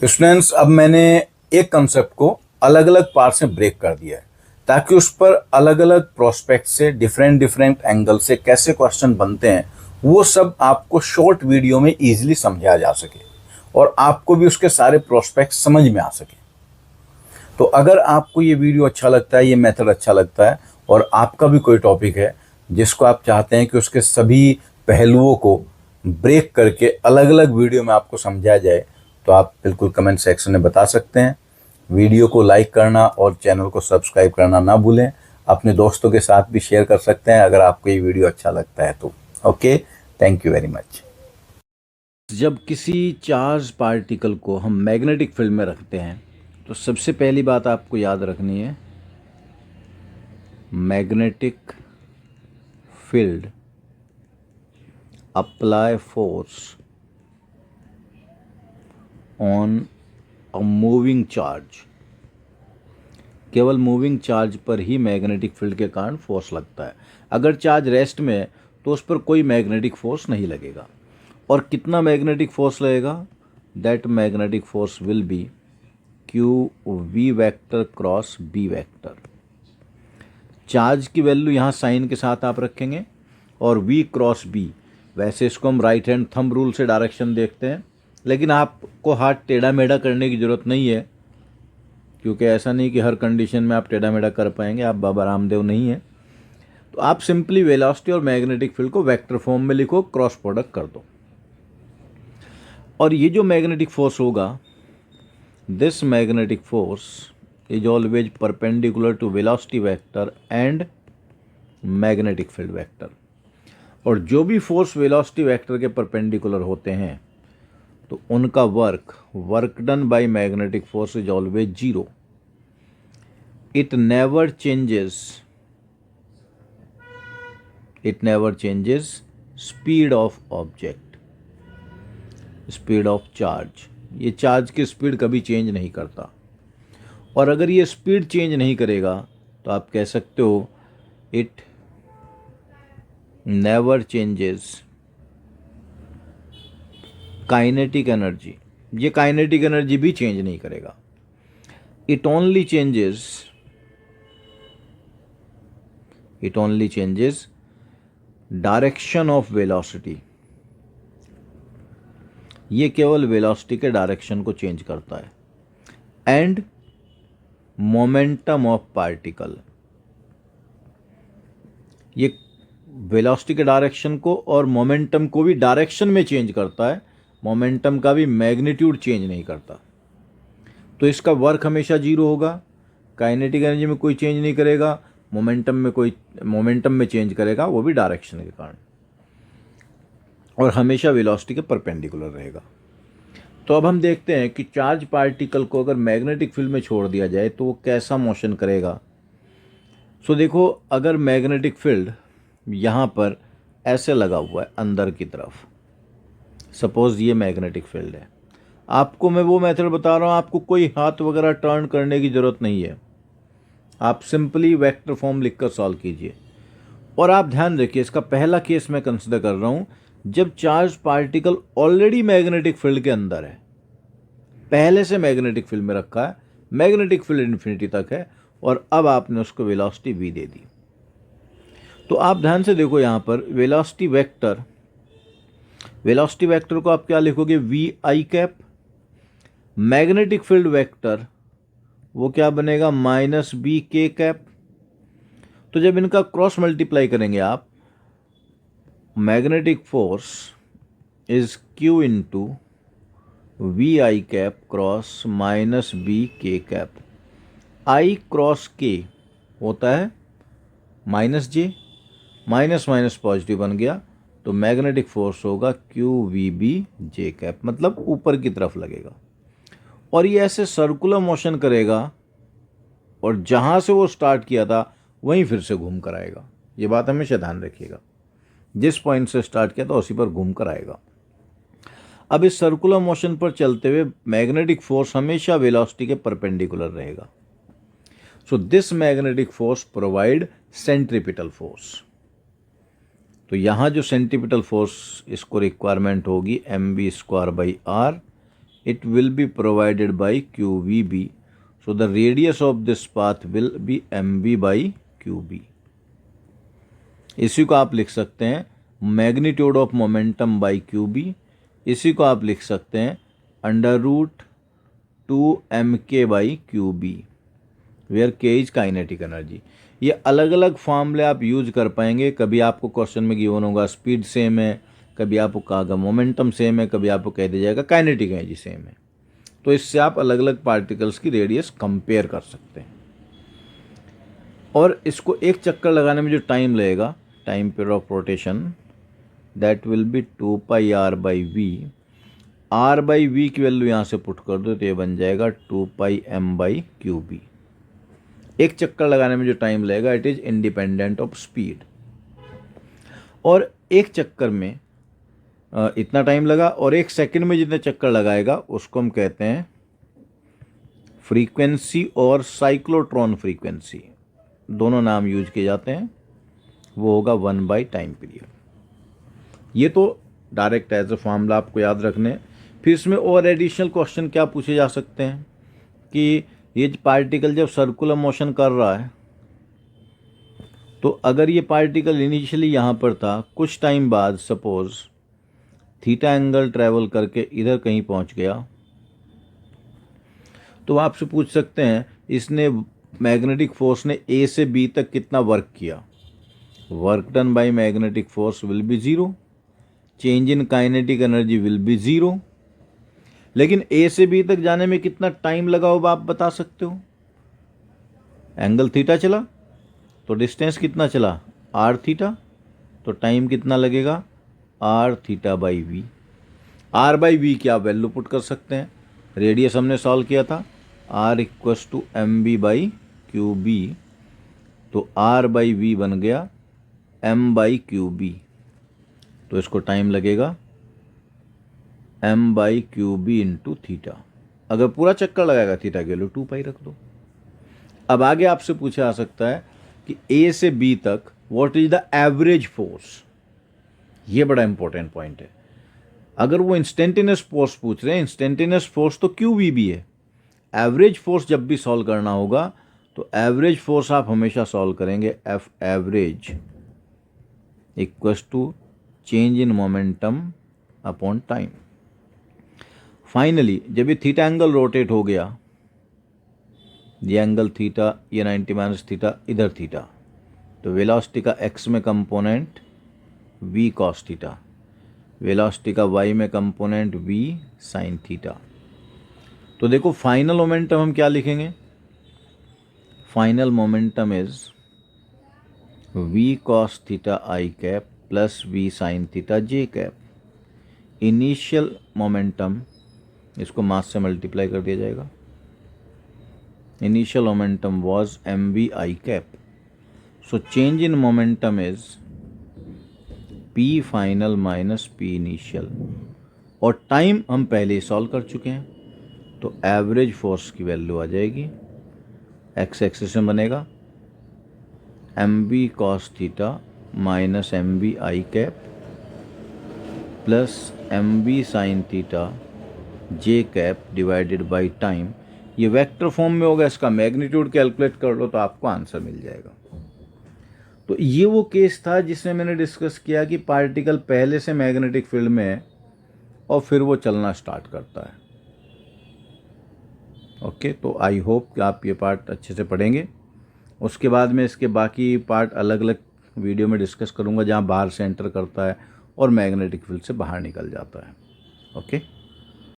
Students, अब मैंने एक कंसेप्ट को अलग अलग पार्ट में ब्रेक कर दिया है ताकि उस पर अलग अलग प्रोस्पेक्ट से डिफरेंट डिफरेंट एंगल से कैसे क्वेश्चन बनते हैं वो सब आपको शॉर्ट वीडियो में इजीली समझाया जा सके और आपको भी उसके सारे प्रोस्पेक्ट समझ में आ सके। तो अगर आपको ये वीडियो अच्छा लगता है, ये मेथड अच्छा लगता है और आपका भी कोई टॉपिक है जिसको आप चाहते हैं कि उसके सभी पहलुओं को ब्रेक करके अलग अलग वीडियो में आपको समझाया जाए, तो आप बिल्कुल कमेंट सेक्शन में बता सकते हैं। वीडियो को लाइक करना और चैनल को सब्सक्राइब करना ना भूलें। अपने दोस्तों के साथ भी शेयर कर सकते हैं अगर आपको ये वीडियो अच्छा लगता है तो। Okay, thank you very much. जब किसी चार्ज पार्टिकल को हम मैग्नेटिक फील्ड में रखते हैं तो सबसे पहली बात आपको याद रखनी है, magnetic field apply force on a moving charge. केवल मूविंग चार्ज पर ही मैग्नेटिक फील्ड के कारण फोर्स लगता है। अगर चार्ज रेस्ट में है तो उस पर कोई मैग्नेटिक फोर्स नहीं लगेगा। और कितना मैग्नेटिक फोर्स लगेगा? That magnetic force will be q v vector cross B vector. Charge की वैल्यू यहाँ साइन के साथ आप रखेंगे और वी क्रॉस बी, वैसे इसको हम राइट हैंड थंब रूल से डायरेक्शन देखते हैं, लेकिन आपको हाथ टेढ़ा मेढ़ा करने की ज़रूरत नहीं है, क्योंकि ऐसा नहीं कि हर कंडीशन में आप टेढ़ा मेढ़ा कर पाएंगे, आप बाबा रामदेव नहीं है। तो आप सिंपली वेलोसिटी और मैग्नेटिक फील्ड को वेक्टर फॉर्म में लिखो, क्रॉस प्रोडक्ट कर दो। और ये जो मैग्नेटिक फोर्स होगा, this magnetic force is always perpendicular to velocity vector and magnetic field vector. और जो भी फोर्स वेलोसिटी वेक्टर के परपेंडिकुलर होते हैं तो उनका work done by magnetic force is always zero. It never changes speed of object, speed of charge. ये charge की स्पीड कभी चेंज नहीं करता। और अगर ये स्पीड चेंज नहीं करेगा तो आप कह सकते हो it never changes kinetic energy. ये काइनेटिक एनर्जी भी चेंज नहीं करेगा। It only changes direction of velocity. ये केवल वेलोसिटी के डायरेक्शन को चेंज करता है। एंड मोमेंटम ऑफ पार्टिकल, ये वेलोसिटी के डायरेक्शन को और मोमेंटम को भी डायरेक्शन में चेंज करता है, मोमेंटम का भी मैग्नीट्यूड चेंज नहीं करता। तो इसका वर्क हमेशा जीरो होगा, काइनेटिक एनर्जी में कोई चेंज नहीं करेगा, मोमेंटम में चेंज करेगा, वो भी डायरेक्शन के कारण, और हमेशा वेलोसिटी के परपेंडिकुलर रहेगा। तो अब हम देखते हैं कि चार्ज पार्टिकल को अगर मैग्नेटिक फील्ड में छोड़ दिया जाए तो वो कैसा मोशन करेगा। सो देखो, अगर मैग्नेटिक फील्ड यहाँ पर ऐसे लगा हुआ है अंदर की तरफ, सपोज ये मैग्नेटिक फील्ड है, आपको मैं वो मेथड बता रहा हूँ, आपको कोई हाथ वगैरह टर्न करने की ज़रूरत नहीं है। आप सिंपली वेक्टर फॉर्म लिखकर सॉल्व कीजिए। और आप ध्यान रखिए, इसका पहला केस मैं कंसिडर कर रहा हूँ जब charge particle already magnetic field के अंदर है, पहले से मैग्नेटिक फील्ड में रखा है, मैग्नेटिक फील्ड इन्फिनिटी तक है, और अब आपने उसको वेलोसिटी v दे दी। तो आप ध्यान से देखो, यहाँ पर वेलोसिटी वेक्टर को आप क्या लिखोगे? V i cap. Magnetic field vector वो क्या बनेगा? Minus b k cap. तो जब इनका क्रॉस मल्टीप्लाई करेंगे आप, magnetic force is q into v i cap cross minus b k cap. I cross k होता है minus j, minus minus positive बन गया, तो मैग्नेटिक फोर्स होगा q v b j cap, मतलब ऊपर की तरफ लगेगा। और ये ऐसे सर्कुलर मोशन करेगा और जहाँ से वो स्टार्ट किया था वहीं फिर से घूम कर आएगा। ये बात हमेशा ध्यान रखिएगा, जिस पॉइंट से स्टार्ट किया था उसी पर घूम कर आएगा। अब इस सर्कुलर मोशन पर चलते हुए मैग्नेटिक फोर्स हमेशा वेलोसिटी के परपेंडिकुलर रहेगा। So this magnetic force provide centripetal force. तो यहाँ जो सेंट्रीपिटल फोर्स इसको रिक्वायरमेंट होगी mv² by r it will be provided by QVB. So the radius of this path will be MV by QB. इसी को आप लिख सकते हैं magnitude of momentum by qB. इसी को आप लिख सकते हैं √2mk by qB, where k is kinetic energy. ये अलग अलग फॉर्मूले आप यूज कर पाएंगे. कभी आपको क्वेश्चन में गिवन होगा स्पीड सेम है, कभी आपको कहा मोमेंटम सेम है, कभी आपको कह दिया जाएगा काइनेटिक एनर्जी सेम है. तो इससे आप अलग अलग पार्टिकल्स की रेडियस कंपेयर कर सकते हैं. और इसको एक चक्कर लगाने में जो टाइम लगेगा, time period of rotation, that will be 2πr/v. r/v की वैल्यू यहाँ से पुट कर दो तो ये बन जाएगा 2πm/qb. एक चक्कर लगाने में जो टाइम लगेगा it is independent of speed. और एक चक्कर में इतना टाइम लगा और एक सेकंड में जितने चक्कर लगाएगा उसको हम कहते हैं फ्रीक्वेंसी और साइक्लोट्रॉन फ्रीक्वेंसी. दोनों नाम यूज किए जाते हैं. वो होगा 1 टाइम पीरियड. ये तो डायरेक्ट एज ए फॉर्मूला आपको याद रखने. फिर इसमें और एडिशनल क्वेश्चन क्या पूछे जा सकते हैं कि ये पार्टिकल जब सर्कुलर मोशन कर रहा है तो अगर ये पार्टिकल इनिशियली यहाँ पर था, कुछ टाइम बाद सपोज थीटा एंगल ट्रैवल करके इधर कहीं पहुँच गया, तो आपसे पूछ सकते हैं इसने मैग्नेटिक फोर्स ने ए से बी तक कितना वर्क किया. Work done by magnetic force will B 0, change in kinetic energy will be 0. लेकिन ए से बी तक जाने में कितना टाइम लगा होगा आप बता सकते हो. एंगल थीटा चला तो डिस्टेंस कितना चला, आर थीटा, तो टाइम कितना लगेगा, r theta by v. R by v की आप वैल्यू पुट कर सकते हैं. रेडियस हमने सॉल्व किया था, r equals to m b by q b. तो आर बाई वी बन गया एम बाई क्यू बी. तो इसको टाइम लगेगा m by q b into theta. अगर पूरा चक्कर लगाएगा थीटा की वैल्यू 2π रख दो. अब आगे आपसे पूछा जा सकता है कि ए से बी तक what is the average force. ये बड़ा इंपॉर्टेंट पॉइंट है. अगर वो इंस्टेंटेनियस फोर्स पूछ रहे हैं, इंस्टेंटेनियस फोर्स तो क्यू वी भी है. एवरेज फोर्स जब भी सॉल्व करना होगा तो एवरेज फोर्स आप हमेशा सॉल्व करेंगे F average equals to change in momentum upon time. Finally जब ये थीटा एंगल रोटेट हो गया, ये एंगल थीटा, ये 90 माइनस थीटा, इधर थीटा, तो वेलोसिटी का एक्स में component v cos theta, velocity का y में कंपोनेंट v साइन थीटा. तो देखो फाइनल मोमेंटम हम क्या लिखेंगे, final momentum is v cos theta i cap plus v sine theta j cap. Initial momentum, इसको मास से मल्टीप्लाई कर दिया जाएगा. Initial momentum was mv i cap. So change in momentum is p final minus p initial. और time हम पहले ही solve कर चुके हैं, तो एवरेज फोर्स की वैल्यू आ जाएगी, एक्स एक्सिस में बनेगा mv cos theta minus mv i cap plus mv sine theta j cap divided by time. ये वेक्टर फॉर्म में होगा, इसका मैग्नीट्यूड कैलकुलेट कर लो तो आपको आंसर मिल जाएगा. तो ये वो केस था जिसमें मैंने डिस्कस किया कि पार्टिकल पहले से मैग्नेटिक फील्ड में है और फिर वो चलना स्टार्ट करता है. ओके, तो आई होप कि आप ये पार्ट अच्छे से पढ़ेंगे. उसके बाद में इसके बाकी पार्ट अलग अलग वीडियो में डिस्कस करूँगा, जहाँ बाहर से एंटर करता है और मैग्नेटिक फील्ड से बाहर निकल जाता है. ओके.